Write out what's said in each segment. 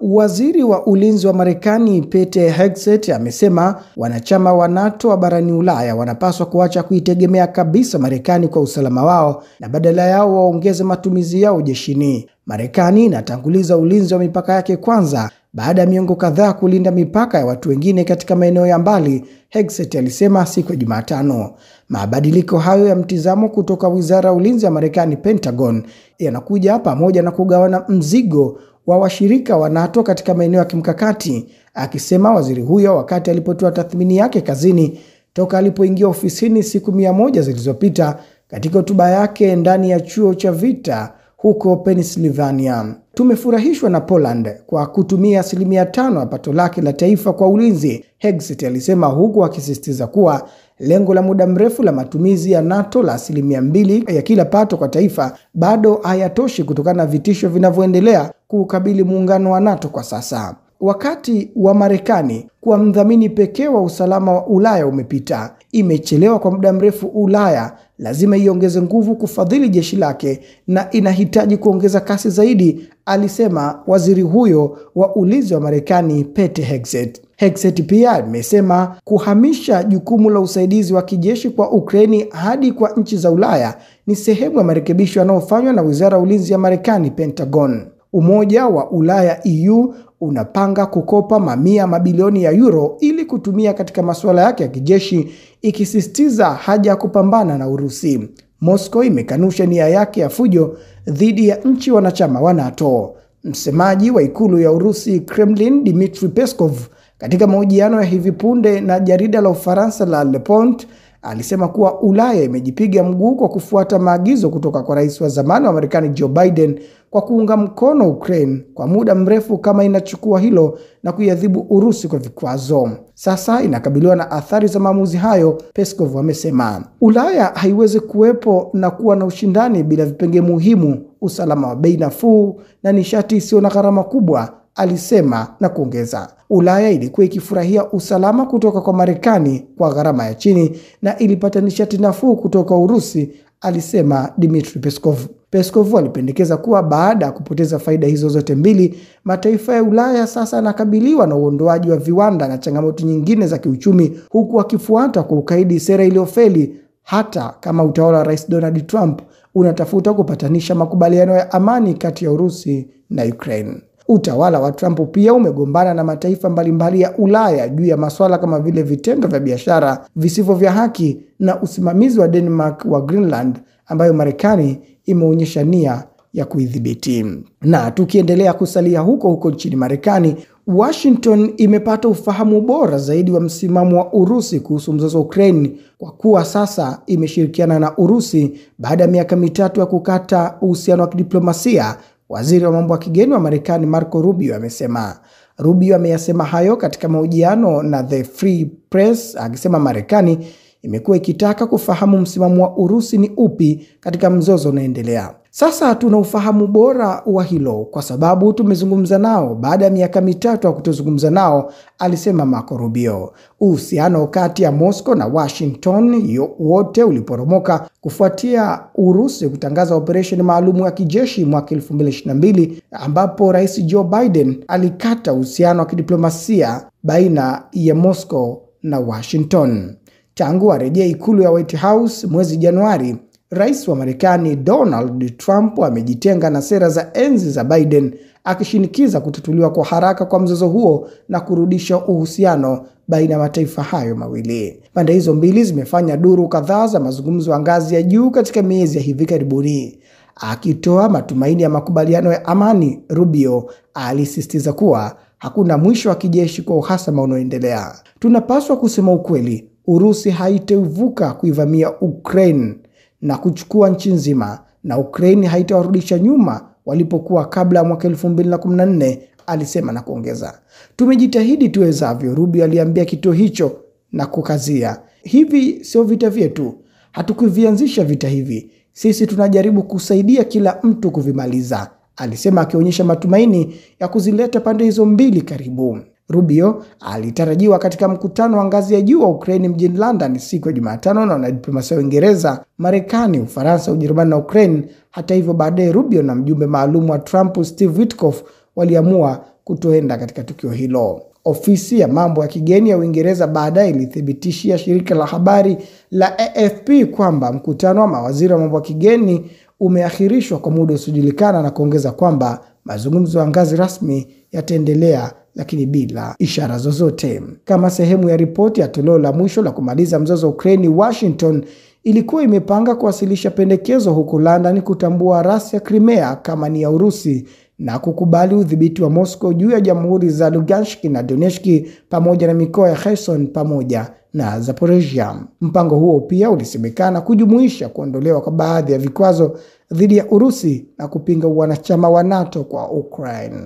Waziri wa ulinzi wa Marekani Pete Hegseth amesema wanachama wa NATO wa barani Ulaya wanapaswa kuacha kuitegemea kabisa Marekani kwa usalama wao na badala yao waongeze matumizi yao jeshini. Marekani inatanguliza ulinzi wa mipaka yake kwanza baada ya miongo kadhaa kulinda mipaka ya watu wengine katika maeneo ya mbali, Hegseth alisema siku ya Jumatano. Mabadiliko hayo ya mtizamo kutoka Wizara ya Ulinzi ya Marekani Pentagon yanakuja pamoja na kugawana mzigo wa washirika wa NATO katika maeneo ya kimkakati, akisema waziri huyo wakati alipotoa tathmini yake kazini toka alipoingia ofisini siku 100 zilizopita katika hotuba yake ndani ya chuo cha vita huko Pennsylvania. Tumefurahishwa na Poland kwa kutumia 5% ya pato lake la taifa kwa ulinzi, Hegseth alisema, huku akisisitiza kuwa lengo la muda mrefu la matumizi ya NATO la 2% ya kila pato kwa taifa bado hayatoshi kutokana na vitisho vinavyoendelea kukabili muungano wa NATO kwa sasa. Wakati wa Marekani kuwa mdhamini pekee wa usalama wa Ulaya umepita. Imechelewa kwa muda mrefu. Ulaya lazima iongeze nguvu kufadhili jeshi lake na inahitaji kuongeza kasi zaidi, alisema waziri huyo wa ulinzi wa Marekani Pete Hegseth. Hegseth pia amesema kuhamisha jukumu la usaidizi wa kijeshi kwa Ukraini hadi kwa nchi za Ulaya ni sehemu ya marekebisho yanayofanywa na Wizara ya Ulinzi ya Marekani Pentagon. Umoja wa Ulaya EU unapanga kukopa mabilioni ya euro ili kutumia katika masuala yake ya kijeshi, ikisisitiza haja ya kupambana na Urusi. Moscow imekanusha nia yake ya fujo dhidi ya nchi wanachama wa NATO. Msemaji wa ikulu ya Urusi Kremlin Dmitry Peskov katika mahojiano ya hivi punde na jarida la Ufaransa la Le Monde alisema kuwa Ulaya imejipiga mguu kwa kufuata maagizo kutoka kwa rais wa zamani wa Marekani Joe Biden kwa kuunga mkono Ukraine kwa muda mrefu kama inachukua hilo na kuiadhibu Urusi kwa vikwazo. Sasa inakabiliwa na athari za maamuzi hayo, Peskov amesema. Ulaya haiwezi kuwepo na kuwa na ushindani bila vipengele muhimu: usalama wa bei nafuu na nishati isiyo na gharama kubwa, alisema na kuongeza. Ulaya ilikuwa ikifurahia usalama kutoka kwa Marekani kwa gharama ya chini na ilipata nishati nafuu kutoka Urusi, alisema Dmitry Peskov. Peskov alipendekeza kuwa baada ya kupoteza faida hizo zote mbili, mataifa ya Ulaya sasa yanakabiliwa na uondoaji wa viwanda na changamoto nyingine za kiuchumi, huku akifuata kwa ukaidi sera iliyofeli, hata kama utawala wa Rais Donald Trump unatafuta kupatanisha makubaliano ya amani kati ya Urusi na Ukraine. Utawala wa Trump pia umegombana na mataifa mbalimbali ya Ulaya juu ya masuala kama vile vitendo vya biashara visivyo vya haki na usimamizi wa Denmark wa Greenland, ambayo Marekani imeonyesha nia ya kuidhibiti. Na tukiendelea kusalia huko nchini Marekani, Washington imepata ufahamu bora zaidi wa msimamo wa Urusi kuhusu mzozo wa Ukraine kwa kuwa sasa imeshirikiana na Urusi baada ya miaka 3 ya kukata uhusiano wa kidiplomasia. Waziri wa mambo ya kigeni wa Marekani Marco Rubio amesema. Rubio ameyasema hayo katika mahojiano na The Free Press, akisema Marekani imekuwa ikitaka kufahamu msimamo wa Urusi ni upi katika mzozo unaendelea. Sasa tuna ufahamu bora wa hilo kwa sababu tumezungumza nao baada ya miaka 3 ya kutozungumza nao, alisema Marco Rubio. Uhusiano kati ya Moscow na Washington wote uliporomoka kufuatia Urusi kutangaza operesheni maalumu ya kijeshi mwaka 2022, ambapo Rais Joe Biden alikata uhusiano wa kidiplomasia baina ya Moscow na Washington. Tangu arejea ikulu ya White House mwezi Januari, Rais wa Marekani Donald Trump amejitenga na sera za enzi za Biden, akishinikiza kutatuliwa kwa haraka kwa mzozo huo na kurudisha uhusiano baina ya mataifa hayo mawili. Pande hizo mbili zimefanya duru kadhaa za mazungumzo ya ngazi ya juu katika miezi ya hivi karibuni. Akitoa matumaini ya makubaliano ya amani, Rubio alisisitiza kuwa hakuna mwisho wa kijeshi kwa uhasama unaoendelea. Tunapaswa kusema ukweli, Urusi haitavuka kuivamia Ukraine na kuchukua nchi nzima, na Ukraine haitawarudisha nyuma walipokuwa kabla ya mwaka 2014, alisema na kuongeza. Tumejitahidi tuwezavyo, Rubio aliambia kituo hicho na kukazia. Hivi sio vita vyetu, hatukuvianzisha vita hivi. Sisi tunajaribu kusaidia kila mtu kuvimaliza, alisema, akionyesha matumaini ya kuzileta pande hizo mbili karibu. Rubio alitarajiwa katika mkutano wa ngazi ya juu wa Ukraine mjini London siku ya Jumatano na wanadiplomasia wa Uingereza, Marekani, Ufaransa, Ujerumani na Ukraine. Hata hivyo, baadaye Rubio na mjumbe maalum wa Trump Steve Witkoff waliamua kutoenda katika tukio hilo. Ofisi ya mambo ya kigeni ya Uingereza baadaye ilithibitishia shirika la habari la AFP kwamba mkutano wa mawaziri wa mambo ya kigeni umeahirishwa kwa muda usiojulikana, na kuongeza kwamba mazungumzo ya ngazi rasmi yataendelea lakini bila ishara zozote. Kama sehemu ya ripoti ya toleo la mwisho la kumaliza mzozo wa Ukraine, Washington ilikuwa imepanga kuwasilisha pendekezo huko London kutambua rasi ya Crimea kama ni ya Urusi na kukubali udhibiti wa Moscow juu ya jamhuri za Lugansk na Donetsk pamoja na mikoa ya Kherson pamoja na Zaporizhia. Mpango huo pia ulisemekana kujumuisha kuondolewa kwa baadhi ya vikwazo dhidi ya Urusi na kupinga wanachama wa NATO kwa Ukraine.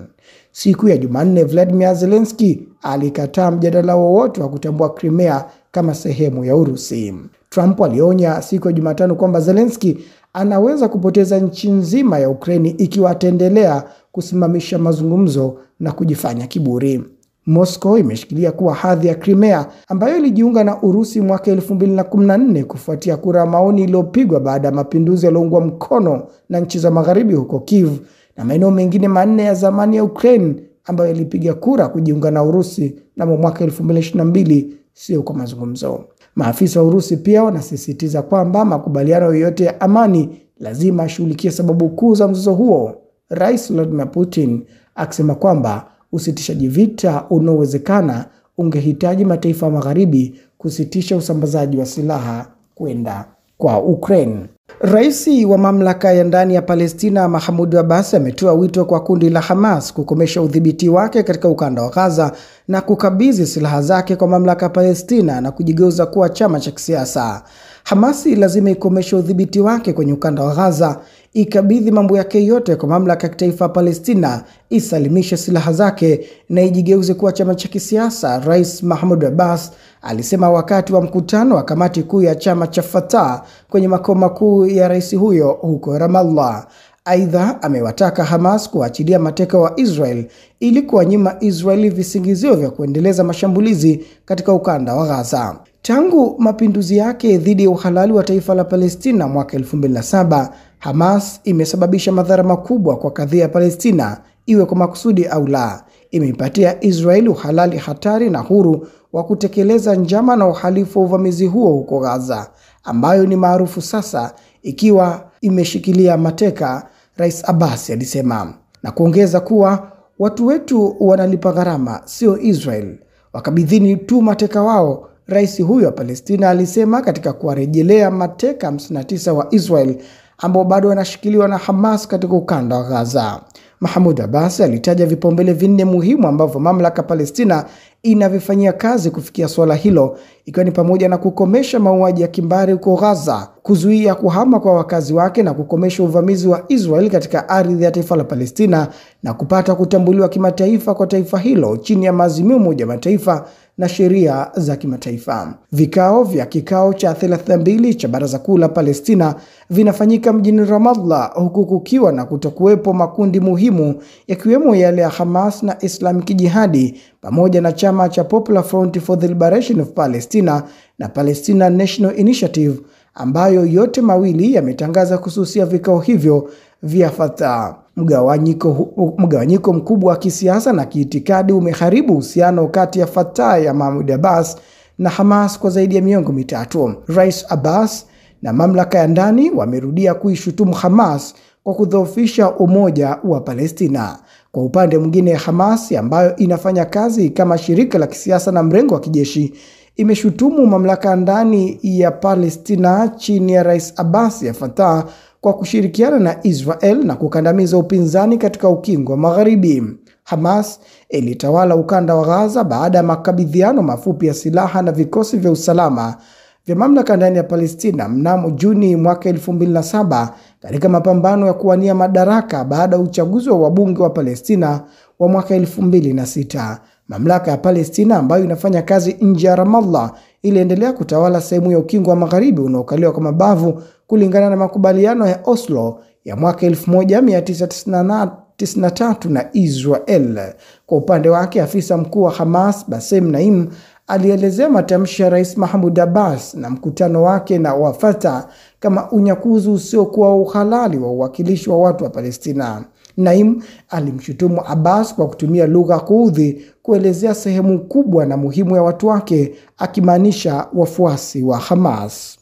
Siku ya Jumanne, Vladimir Zelensky alikataa mjadala wowote wa kutambua Crimea kama sehemu ya Urusi. Trump alionya siku ya Jumatano kwamba Zelensky anaweza kupoteza nchi nzima ya Ukraine ikiwa ataendelea kusimamisha mazungumzo na kujifanya kiburi. Moscow imeshikilia kuwa hadhi ya Crimea, ambayo ilijiunga na Urusi mwaka 2014 kufuatia kura maoni iliyopigwa baada ya mapinduzi yaliyoungwa mkono na nchi za magharibi huko Kiev na maeneo mengine manne ya zamani ya Ukraine ambayo yalipiga kura kujiunga na Urusi na mwaka 2022, sio kwa mazungumzo. Maafisa wa Urusi pia wanasisitiza kwamba makubaliano yoyote ya amani lazima ashughulikie sababu kuu za mzozo huo. Rais Vladimir Putin akisema kwamba usitishaji vita unaowezekana ungehitaji mataifa ya magharibi kusitisha usambazaji wa silaha kwenda kwa Ukraine. Rais wa mamlaka ya ndani ya Palestina Mahmoud Abbas ametoa wito kwa kundi la Hamas kukomesha udhibiti wake katika ukanda wa Gaza na kukabidhi silaha zake kwa mamlaka ya Palestina na kujigeuza kuwa chama cha kisiasa. Hamas lazima ikomeshe udhibiti wake kwenye ukanda wa Gaza, ikabidhi mambo yake yote kwa mamlaka ya kitaifa ya Palestina, isalimishe silaha zake na ijigeuze kuwa chama cha kisiasa, Rais Mahmoud Abbas alisema wakati wa mkutano wa kamati kuu ya chama cha Fatah kwenye makao makuu ya rais huyo huko Ramallah. Aidha, amewataka Hamas kuachilia mateka wa Israel ili kuwanyima Israeli visingizio vya kuendeleza mashambulizi katika ukanda wa Gaza. Tangu mapinduzi yake dhidi ya uhalali wa taifa la Palestina mwaka 2007, Hamas imesababisha madhara makubwa kwa kadhia ya Palestina, iwe kwa makusudi au la. Imeipatia Israeli uhalali hatari na huru wa kutekeleza njama na uhalifu wa uvamizi huo huko Gaza, ambayo ni maarufu sasa ikiwa imeshikilia mateka, Rais Abbas alisema, na kuongeza kuwa watu wetu wanalipa gharama, sio Israel. Wakabidhini tu mateka wao, rais huyo wa Palestina alisema katika kuwarejelea mateka 59 wa Israel ambao bado wanashikiliwa na Hamas katika ukanda wa Gaza. Mahmoud Abbas alitaja vipaumbele vinne muhimu ambavyo mamlaka Palestina inavifanyia kazi kufikia swala hilo, ikiwa ni pamoja na kukomesha mauaji ya kimbari huko Gaza, kuzuia kuhama kwa wakazi wake na kukomesha uvamizi wa Israel katika ardhi ya taifa la Palestina na kupata kutambuliwa kimataifa kwa taifa hilo chini ya maazimio ya Umoja wa Mataifa na sheria za kimataifa. Vikao vya kikao cha 32 cha Baraza Kuu la Palestina vinafanyika mjini Ramallah, huku kukiwa na kutokuwepo makundi muhimu yakiwemo yale ya Hamas na Islamic Jihadi pamoja na chama cha Popular Front for the Liberation of Palestina na Palestinian National Initiative, ambayo yote mawili yametangaza kususia vikao hivyo vya Fatah. Mgawanyiko mkubwa wa kisiasa na kiitikadi umeharibu uhusiano kati ya Fatah ya Mahmoud Abbas na Hamas kwa zaidi ya miongo mitatu. Rais Abbas na mamlaka ya ndani wamerudia kuishutumu Hamas kwa kudhoofisha umoja wa Palestina. Kwa upande mwingine, Hamas ambayo inafanya kazi kama shirika la kisiasa na mrengo wa kijeshi imeshutumu mamlaka ndani ya Palestina chini ya Rais Abbas ya Fatah kwa kushirikiana na Israel na kukandamiza upinzani katika ukingo wa Magharibi. Hamas ilitawala ukanda wa Gaza baada ya makabidhiano mafupi ya silaha na vikosi vya usalama vya mamlaka ndani ya Palestina mnamo Juni mwaka 2007 katika mapambano ya kuwania madaraka baada ya uchaguzi wa wabunge wa Palestina wa mwaka 2006. Mamlaka ya Palestina ambayo inafanya kazi nje ya Ramallah iliendelea kutawala sehemu ya ukingo wa Magharibi unaokaliwa kwa mabavu kulingana na makubaliano ya Oslo ya mwaka 1993 na Israel. Kwa upande wake, afisa mkuu wa Hamas Bassem Naim alielezea matamshi ya Rais Mahmoud Abbas na mkutano wake na wa Fatah kama unyakuzi usiokuwa uhalali wa uwakilishi wa watu wa Palestina. Naim alimshutumu Abbas kwa kutumia lugha kuudhi kuelezea sehemu kubwa na muhimu ya watu wake, akimaanisha wafuasi wa Hamas.